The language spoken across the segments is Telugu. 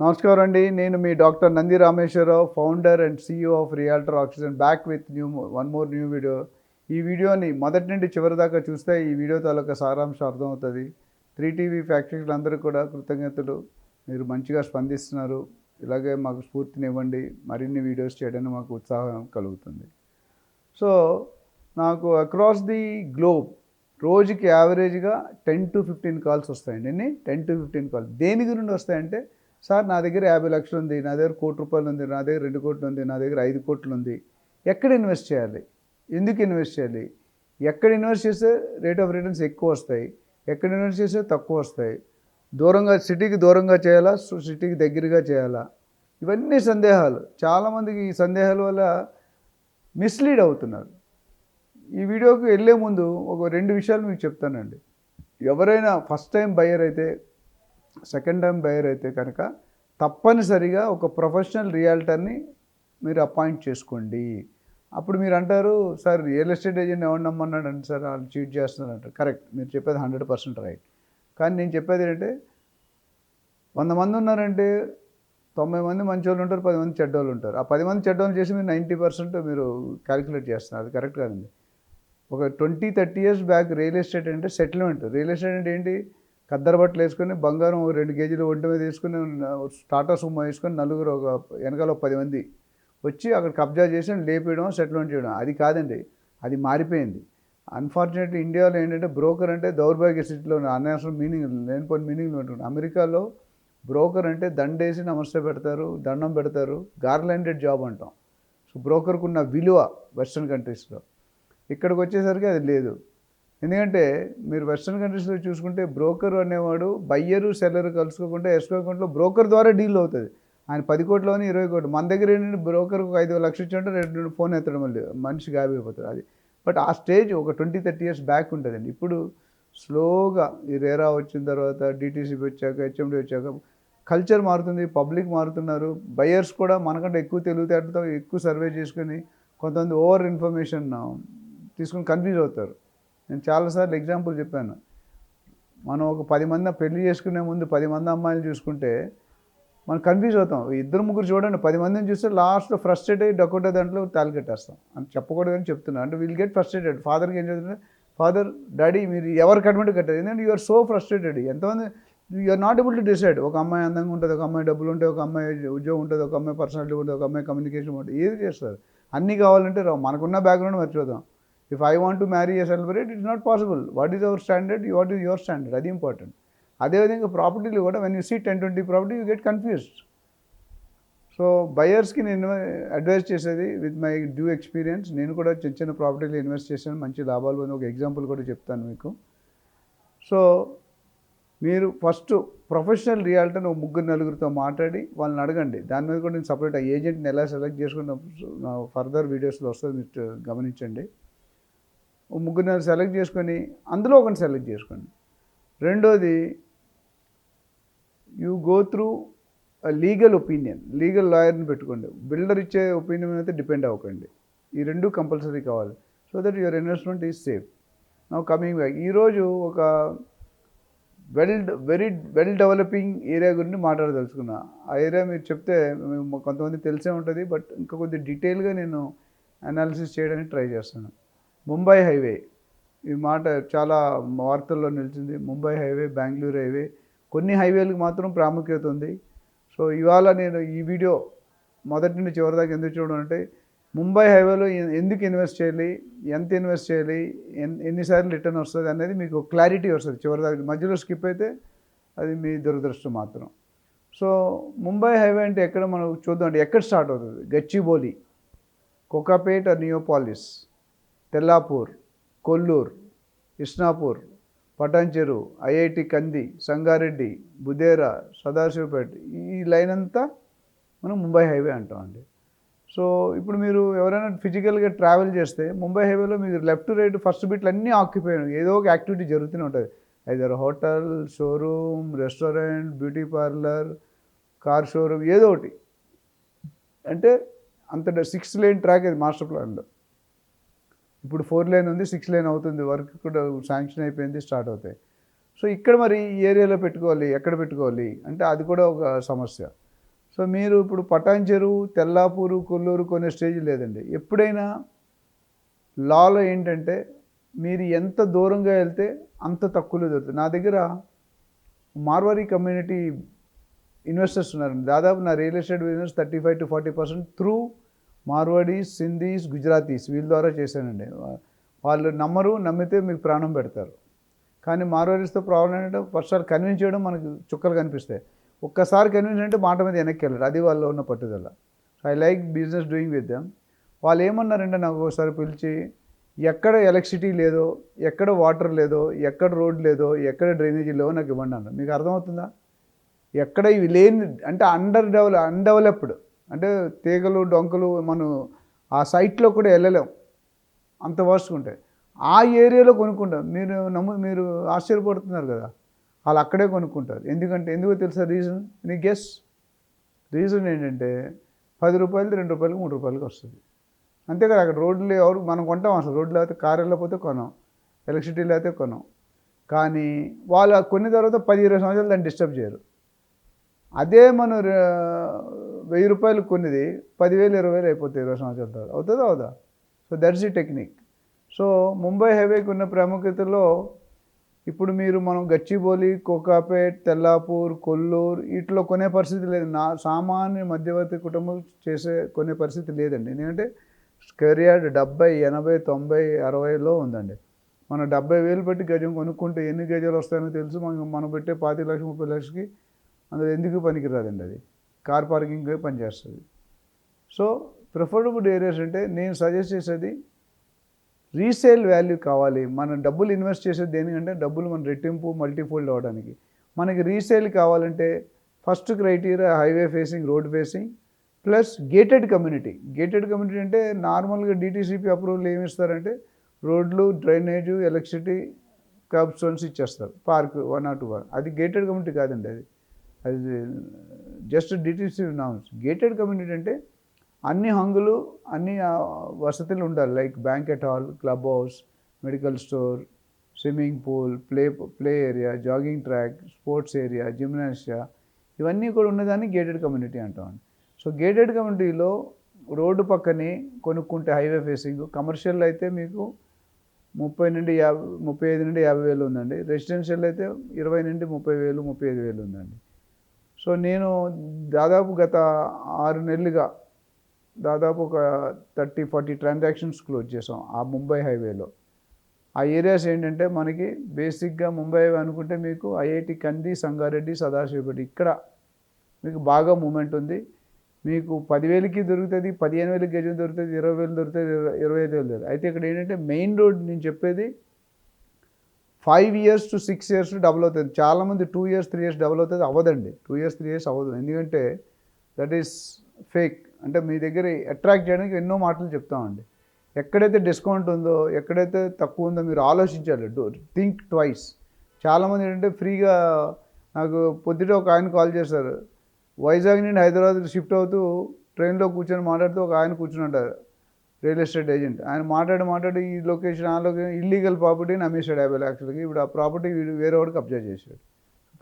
నమస్కారం అండి. నేను మీ doctor Nandi Rameshwar Rao, founder and CEO of Realtor Oxygen back with one more new video. ఈ వీడియోని మొదటి నుండి చివరి దాకా చూస్తే ఈ వీడియో తాలూకా సారాంశం అర్థమవుతుంది. 3 టీవీ ప్రేక్షకులందరూ కూడా కృతజ్ఞతలు. మీరు మంచిగా స్పందిస్తున్నారు. ఇలాగే మాకు స్ఫూర్తినివ్వండి. మరిన్ని వీడియోస్ చేయడానికి మాకు ఉత్సాహం కలుగుతుంది. సో నాకు అక్రాస్ ది గ్లోబ్ రోజుకి యావరేజ్గా 10 to 15 కాల్స్ వస్తాయండి. ఎన్ని 10 to 15 కాల్స్ దేని గురించి వస్తాయంటే, సార్ నా దగ్గర 50 లక్షలు ఉంది, నా దగ్గర ₹1,00,00,000 ఉంది, నా దగ్గర 2 కోట్లు ఉంది, నా దగ్గర 5 కోట్లు ఉంది, ఎక్కడ ఇన్వెస్ట్ చేయాలి, ఎందుకు ఇన్వెస్ట్ చేయాలి, ఎక్కడ ఇన్వెస్ట్ చేస్తే రేట్ ఆఫ్ రిటర్న్స్ ఎక్కువ వస్తాయి, ఎక్కడ ఇన్వెస్ట్ చేస్తే తక్కువ వస్తాయి, దూరంగా సిటీకి దూరంగా చేయాలా, సిటీకి దగ్గరగా చేయాలా, ఇవన్నీ సందేహాలు. చాలామందికి ఈ సందేహాల వల్ల మిస్లీడ్ అవుతున్నారు. ఈ వీడియోకి వెళ్ళే ముందు ఒక 2 విషయాలు మీకు చెప్తానండి. ఎవరైనా ఫస్ట్ టైం బయర్ అయితే, సెకండ్ టైం బయర్ అయితే కనుక తప్పనిసరిగా ఒక ప్రొఫెషనల్ రియాల్టర్ని మీరు అపాయింట్ చేసుకోండి. అప్పుడు మీరు అంటారు, సార్ రియల్ ఎస్టేట్ ఏజెంట్ ఎవరు నమ్మన్నాడండి సార్, వాళ్ళు చీట్ చేస్తున్నారు అంటారు. కరెక్ట్, మీరు చెప్పేది 100% రైట్. కానీ నేను చెప్పేది ఏంటంటే, 100 మంది ఉన్నారంటే 90 మంది మంచోళ్ళు ఉంటారు, 10 మంది చెడ్డోళ్ళు ఉంటారు. ఆ 10 మంది చెడ్డోళ్ళు చేసి మీరు 90% మీరు క్యాలిక్యులేట్ చేస్తున్నారు. అది కరెక్ట్ కాదండి. ఒక 20-30 ఇయర్స్ బ్యాక్ రియల్ ఎస్టేట్ అంటే సెటిల్మెంట్. రియల్ ఎస్టేట్ అంటే ఏంటి, ఖద్దరు బట్టలు వేసుకొని బంగారం 2 కేజీలు ఒంటి మీద వేసుకుని టాటా సుమో వేసుకొని నలుగురు ఒక వెనకాల 10 మంది వచ్చి అక్కడ కబ్జా చేసి లేపేయడం, సెటిల్మెంట్ చేయడం. అది కాదండి, అది మారిపోయింది. అన్ఫార్చునేట్లీ ఇండియాలో ఏంటంటే బ్రోకర్ అంటే దౌర్భాగ్య స్థితిలో అనవసరం మీనింగ్ లేనిపోయిన మీనింగ్లు ఉంటుంది. అమెరికాలో బ్రోకర్ అంటే దండేసి నమస్తే పెడతారు, దండం పెడతారు, గార్లాండెడ్ జాబ్ అంటాం. సో బ్రోకర్కు ఉన్న విలువ వెస్ట్రన్ కంట్రీస్లో. ఇక్కడికి వచ్చేసరికి అది లేదు. ఎందుకంటే మీరు వెస్ట్రన్ కంట్రీస్లో చూసుకుంటే బ్రోకర్ అనేవాడు బయ్యరు సెల్లరు కలుసుకోకుండా ఎస్కో అకౌంట్లో బ్రోకర్ ద్వారా డీల్ అవుతుంది. ఆయన 10 కోట్లోని 20 కోట్లు. మన దగ్గర ఏంటంటే బ్రోకర్కి 5 లక్షలు ఇచ్చి ఉంటే 2 ఫోన్ ఎత్తడం మళ్ళీ మనిషి గాయపోతారు. అది బట్ ఆ స్టేజ్ ఒక 20-30 ఇయర్స్ బ్యాక్ ఉంటుందండి. ఇప్పుడు స్లోగా ఈ రేరా వచ్చిన తర్వాత, డిటీసీ వచ్చాక, హెచ్ఎండి వచ్చాక కల్చర్ మారుతుంది, పబ్లిక్ మారుతున్నారు. బయర్స్ కూడా మనకంటే ఎక్కువ తెలివితేటతో ఎక్కువ సర్వే చేసుకుని కొంతమంది ఓవర్ ఇన్ఫర్మేషన్ తీసుకుని కన్ఫ్యూజ్ అవుతారు. నేను చాలాసార్లు ఎగ్జాంపుల్ చెప్పాను. మనం ఒక 10 మంది పెళ్లి చేసుకునే ముందు 10 మంది అమ్మాయిలు చూసుకుంటే మనం కన్ఫ్యూజ్ అవుతాం. 2-3 చూడండి, 10 మందిని చూస్తే లాస్ట్లో ఫ్రస్ట్రేట్ అయ్యి డొక్కొట్టే దాంట్లో తాళి కట్టేస్తాం. అని చెప్పకూడదని చెప్తున్నాను. అంటే వీల్ గెట్ ఫ్రస్ట్రేటెడ్. ఫాదర్కి ఏం చెప్తుంటే, ఫాదర్ డాడీ మీరు ఎవరు కట్టమంటే కట్టారు, ఎందుకంటే యూఆర్ సో ఫ్రస్ట్రేటెడ్. ఎంతమంది you are not able to decide. ఒక అమ్మాయి అందంగా ఉంటుంది, ఒక అమ్మాయి డబ్బులు ఉంటాయి, ఒక అమ్మాయి ఉద్యోగం ఉంటుంది, ఒక అమ్మాయి పర్సనాలిటీ ఉంటుంది, ఒక అమ్మాయి కమ్యూనికేషన్ ఉంటుంది. ఏది చేస్తారు? అన్నీ కావాలంటే మనకున్న బ్యాక్గ్రౌండ్ మర్చిపోతాం. If I want to marry a celebrity, it's not possible. What is our standard, what is your standard, అది ఇంపార్టెంట్. అదేవిధంగా ప్రాపర్టీలు కూడా when you see 10-20 property you get confused. So బయర్స్కి నేను అడ్వైస్ చేసేది విత్ మై డ్యూ ఎక్స్పీరియన్స్. నేను కూడా చిన్న చిన్న ప్రాపర్టీలు ఇన్వెస్ట్ చేశాను, మంచి లాభాలు పొంది ఒక ఎగ్జాంపుల్ కూడా చెప్తాను మీకు. సో మీరు ఫస్ట్ ప్రొఫెషనల్ రియాల్టర్ని ఒక 3-4 మాట్లాడి వాళ్ళని అడగండి. దాని మీద కూడా నేను సపరేట్ ఏజెంట్ని ఎలా సెలెక్ట్ చేసుకున్న ఫర్దర్ వీడియోస్లో వస్తుంది, మీరు గమనించండి. ఓ 3-4 సెలెక్ట్ చేసుకొని అందులో ఒకరిని సెలెక్ట్ చేసుకోండి. రెండోది, you go through legal opinion, legal లాయర్ని పెట్టుకోండి. బిల్డర్ ఇచ్చే ఒపీనియన్ అయితే డిపెండ్ అవ్వకండి. ఈ 2 కంపల్సరీ కావాలి. So that your investment is safe. Now coming back, ఈరోజు ఒక వెరీ వెల్ డెవలపింగ్ ఏరియా గురించి మాట్లాడదలుచుకున్నా. ఆ ఏరియా మీరు చెప్తే కొంతమంది తెలిసే ఉంటుంది, బట్ ఇంకా కొద్ది డీటెయిల్గా నేను అనాలిసిస్ చేయడానికి ట్రై చేస్తాను. ముంబై హైవే, ఈ మాట చాలా వార్తల్లో నిలిచింది. ముంబై హైవే, బెంగళూరు హైవే, కొన్ని హైవేలకు మాత్రం ప్రాముఖ్యత ఉంది. సో ఇవాళ నేను ఈ వీడియో మొదటి నుండి చివరి దాకా ఎందుకు చూడడం అంటే, ముంబై హైవేలో ఎందుకు ఇన్వెస్ట్ చేయాలి, ఎంత ఇన్వెస్ట్ చేయాలి, ఎన్నిసార్లు రిటర్న్ వస్తుంది అనేది మీకు క్లారిటీ వస్తుంది చివరి దాకా. మధ్యలో స్కిప్ అయితే అది మీ దురదృష్టం మాత్రం. సో ముంబై హైవే అంటే ఎక్కడ మనం చూద్దాం అంటే, ఎక్కడ స్టార్ట్ అవుతుంది? గచ్చిబౌలి, కోకాపేట్ ఆర్ నియోపాలిస్, తెల్లాపూర్, కొల్లూరు, ఇస్నాపూర్, పటాన్చెరు, ఐఐటి కంది, సంగారెడ్డి, బుదేరా, సదాశివపేట, ఈ లైన్ అంతా మనం ముంబై హైవే అంటామండి. సో ఇప్పుడు మీరు ఎవరైనా ఫిజికల్గా ట్రావెల్ చేస్తే ముంబై హైవేలో మీరు లెఫ్ట్ రైట్ ఫస్ట్ బిట్లు అన్నీ ఆక్యుపై, ఏదో ఒక యాక్టివిటీ జరుగుతూనే ఉంటుంది. Either hotel, showroom, restaurant, beauty parlour, car showroom, ఏదో ఒకటి. అంటే అంత 6 లేన్ ట్రాక్ అది మాస్టర్ ప్లాన్లో. ఇప్పుడు 4 లేన్ ఉంది, 6 లేన్ అవుతుంది. వర్క్ కూడా శాంక్షన్ అయిపోయింది, స్టార్ట్ అవుతాయి. సో ఇక్కడ మరి ఈ ఏరియాలో పెట్టుకోవాలి, ఎక్కడ పెట్టుకోవాలి అంటే అది కూడా ఒక సమస్య. సో మీరు ఇప్పుడు పటాన్చెరు, తెల్లాపూరు, కొల్లూరు కొనే స్టేజ్ లేదండి. ఎప్పుడైనా లాలో ఏంటంటే మీరు ఎంత దూరంగా వెళ్తే అంత తక్కువలో దొరుకుతుంది. నా దగ్గర మార్వారీ కమ్యూనిటీ ఇన్వెస్టర్స్ ఉన్నారండి. దాదాపు నా real estate business 35-40% through Marwadis, Sindhis, Gujaratis వీళ్ళ ద్వారా చేశానండి. వాళ్ళు నమ్మితే మీకు ప్రాణం పెడతారు. కానీ మార్వాడీస్తో ప్రాబ్లం ఏంటంటే ఫస్ట్ కన్విన్స్ చేయడం మనకు చుక్కలు కనిపిస్తాయి. ఒక్కసారి కన్విన్స్ అంటే మాట మీద వెనక్కి వెళ్ళరు. అది వాళ్ళు ఉన్న పట్టుదల. So I like business doing with them. వాళ్ళు ఏమన్నారంటే నాకు ఒకసారి పిలిచి, ఎక్కడ ఎలక్ట్రిసిటీ లేదో, ఎక్కడ వాటర్ లేదో, ఎక్కడ రోడ్ లేదో, ఎక్కడ డ్రైనేజీ లేవో నాకు ఇవ్వండి అన్నారు. మీకు అర్థమవుతుందా? ఎక్కడ ఇవి లేని అంటే అన్డెవలప్డ్ అంటే తీగలు డొంకలు మనం ఆ సైట్లో కూడా వెళ్ళలేం, అంత వర్స్ట్గా ఉంటాయి. ఆ ఏరియాలో కొనుక్కుంటాం. మీరు ఆశ్చర్యపడుతున్నారు కదా, వాళ్ళు అక్కడే కొనుక్కుంటారు. ఎందుకో తెలుసా రీజన్? నీ గెస్. రీజన్ ఏంటంటే 10 రూపాయలది 2 రూపాయలకి 3 రూపాయలకి వస్తుంది. అంతే కదా. అక్కడ రోడ్లు ఎవరు మనం కొంటాం, అసలు రోడ్లు లేకపోతే కారు వెళ్ళకపోతే కొనం, ఎలక్ట్రిసిటీ లేకపోతే కొనం. కానీ వాళ్ళు కొన్ని తర్వాత 10-20 సంవత్సరాలు దాన్ని డిస్టర్బ్ చేయరు. అదే మనం 1000 రూపాయలు కొనేది 10,000 20,000 అయిపోతాయి 20 సంవత్సరాల తర్వాత. అవుతుందా అవుదా? So that's the technique. So Mumbai హైవేకి ఉన్న ప్రాముఖ్యతలో ఇప్పుడు మనం గచ్చిబౌలి, కోకాపేట్, తెల్లాపూర్, కొల్లూరు వీటిలో కొనే పరిస్థితి లేదు. సామాన్య మధ్యవర్తి కుటుంబం కొనే పరిస్థితి లేదండి. ఎందుకంటే స్క్వేర్ యార్డ్ 70, 80, 90, 60లో ఉందండి. మనం 70,000 పెట్టి గజం కొనుక్కుంటే ఎన్ని గజాలు వస్తాయో తెలుసు. మనం పెట్టే 25 లక్షలు 30 లక్షలకి అందులో ఎందుకు పనికిరాదండి. అది కార్ పార్కింగ్కే పనిచేస్తుంది. సో ప్రిఫరబుల్ ఏరియాస్ అంటే నేను సజెస్ట్ చేసేది రీసేల్ వాల్యూ కావాలి. మనం డబ్బులు ఇన్వెస్ట్ చేసేది దేనికంటే డబ్బులు మన రెట్టింపు మల్టీఫోల్డ్ అవ్వడానికి. మనకి రీసేల్ కావాలంటే first criteria highway facing, road facing plus gated community. Gated community అంటే నార్మల్గా డిటీసీపీ అప్రూవల్ ఏమి ఇస్తారంటే రోడ్లు, డ్రైనేజు, ఎలక్ట్రిసిటీ, కర్బ్ స్టోన్స్ ఇచ్చేస్తారు. Park 1 or 2. అది గేటెడ్ కమ్యూనిటీ కాదండి. అది just DTC norms. Gated community అంటే అన్ని హంగులు, అన్ని వసతులు ఉండాలి. Like banquet hall, club house, medical store, swimming pool, play area, jogging track, sports area, gymnasia ఇవన్నీ కూడా ఉన్నదాన్ని గేటెడ్ కమ్యూనిటీ అంటామండి. సో గేటెడ్ కమ్యూనిటీలో రోడ్డు పక్కనే కొనుక్కుంటే హైవే ఫేసింగ్, కమర్షియల్ అయితే మీకు 35 నుండి 50,000 ఉందండి. రెసిడెన్షియల్ అయితే 20 నుండి 30,000, 35,000 ఉందండి. సో నేను దాదాపు గత 6 నెలలుగా దాదాపు ఒక 30-40 ట్రాన్సాక్షన్స్ క్లోజ్ చేసాం ఆ ముంబై హైవేలో. ఆ ఏరియాస్ ఏంటంటే మనకి బేసిక్గా ముంబై హైవే అనుకుంటే మీకు ఐఐటి కంది, సంగారెడ్డి, సదాశివపేట ఇక్కడ మీకు బాగా మూమెంట్ ఉంది. మీకు 10,000కి దొరుకుతుంది, 15,000 గజం దొరుకుతుంది, 20,000 దొరుకుతుంది, 25,000 దొరుకుతుంది. అయితే ఇక్కడ ఏంటంటే మెయిన్ రోడ్ నేను చెప్పేది 5 years to 6 years డబుల్ అవుతుంది. చాలామంది 2 years 3 years డబుల్ అవుతుంది. అవ్వదండి. 2 years 3 years అవ్వదు. ఎందుకంటే దట్ ఈస్ ఫేక్. అంటే మీ దగ్గర అట్రాక్ట్ చేయడానికి ఎన్నో మాటలు చెప్తామండి. ఎక్కడైతే డిస్కౌంట్ ఉందో, ఎక్కడైతే తక్కువ ఉందో మీరు ఆలోచించాలి. Think twice. చాలామంది ఏంటంటే ఫ్రీగా నాకు పొద్దుట ఒక ఆయన కాల్ చేశారు. వైజాగ్ నుండి హైదరాబాద్ షిఫ్ట్ అవుతూ ట్రైన్లో కూర్చొని మాట్లాడుతూ ఒక ఆయన కూర్చుని ఉంటారు, రియల్ ఎస్టేట్ ఏజెంట్. ఆయన మాట్లాడి ఈ లొకేషన్ ఆ లొకేషన్ ఇల్లీగల్ ప్రాపర్టీని అమ్మేశాడు 50 లక్షలకి. ఇప్పుడు ఆ ప్రాపర్టీ వేరే వాడికి కబ్జా చేశాడు.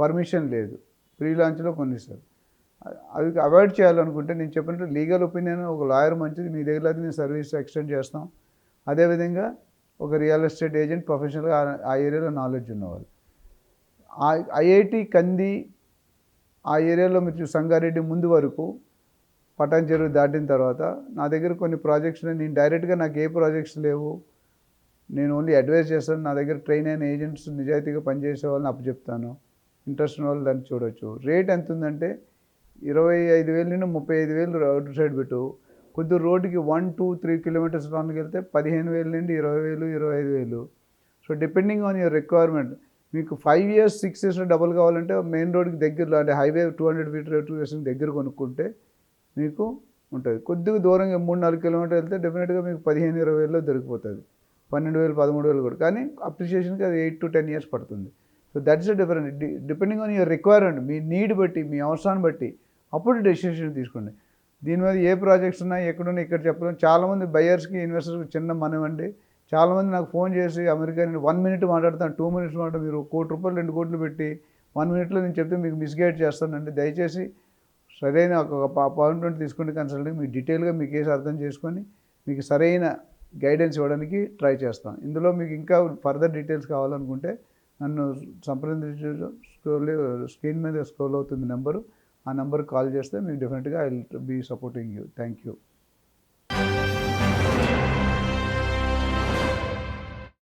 పర్మిషన్ లేదు, ప్రీ లాంచ్లో కొనిస్తారు. అది అవాయిడ్ చేయాలనుకుంటే నేను చెప్పినట్టు లీగల్ ఒపీనియన్ ఒక లాయర్ మంచిది, మీ దగ్గర అయితే నేను సర్వీస్ ఎక్స్టెండ్ చేస్తాం. అదేవిధంగా ఒక రియల్ ఎస్టేట్ ఏజెంట్ ప్రొఫెషనల్గా ఆ ఏరియాలో నాలెడ్జ్ ఉన్నవాళ్ళు. ఐఐటి కంది ఆ ఏరియాలో మీరు సంగారెడ్డి ముందు వరకు పటాన్చెరు దాటిన తర్వాత నా దగ్గర కొన్ని ప్రాజెక్ట్స్ ఉన్నాయి. నేను డైరెక్ట్గా నాకు ఏ ప్రాజెక్ట్స్ లేవు, నేను ఓన్లీ అడ్వైస్ చేస్తాను. నా దగ్గర ట్రైన్ అయిన ఏజెంట్స్ నిజాయితీగా పనిచేసే వాళ్ళని అప్పచెప్తాను. ఇంట్రెస్ట్ ఉన్న వాళ్ళు దాన్ని చూడవచ్చు. రేట్ ఎంత ఉందంటే 25,000 నుండి 35,000 రోడ్ సైడ్ పెట్టు. కొద్ది రోడ్డుకి 1, 2, 3 kilometers లోనికి వెళ్తే 15,000 నుండి 20,000, 25,000. So depending on your requirement. మీకు 5 years 6 years డబుల్ కావాలంటే మెయిన్ రోడ్కి దగ్గరలో అంటే హైవే 200 feet రేటు దగ్గర కొనుక్కుంటే మీకు ఉంటుంది. కొద్దిగా దూరంగా 3-4 kilometers వెళ్తే డెఫినెట్గా మీకు 15,000-20,000లో దొరికిపోతుంది. 12,000, 13,000 కూడా. కానీ అప్రిషియేషన్కి అది 8 to 10 years పడుతుంది. So that's the difference. Depending on your requirement, me need బట్టి, మీ అవసరాన్ని బట్టి అప్పుడు డెసిషన్ తీసుకోండి. దీని మీద ఏ ప్రాజెక్ట్స్ ఉన్నాయి, ఎక్కడున్నాయి ఇక్కడ చెప్పలేం. చాలామంది బయర్స్కి, ఇన్వెస్టర్స్కి చిన్న మనవండి. చాలామంది నాకు ఫోన్ చేసి అమెరికా నేను 1 minute మాట్లాడతాను, 2 minutes మాట్లాడతాను, మీరు ₹1 కోటి 2 కోట్లు పెట్టి 1 minuteలో నేను చెప్తే మీకు మిస్గైడ్ చేస్తానండి. దయచేసి సరైన ఒక అపాయింట్మెంట్ తీసుకుని కన్సల్టింగ్ మీకు డీటెయిల్గా మీ కేసు అర్థం చేసుకొని మీకు సరైన గైడెన్స్ ఇవ్వడానికి ట్రై చేస్తాం. ఇందులో మీకు ఇంకా ఫర్దర్ డీటెయిల్స్ కావాలనుకుంటే నన్ను సంప్రదించు. స్క్రీన్ మీద స్క్రోల్ అవుతుంది నెంబరు. ఆ నెంబర్కి కాల్ చేస్తే మీకు డెఫినెట్గా I will be supporting you. Thank you.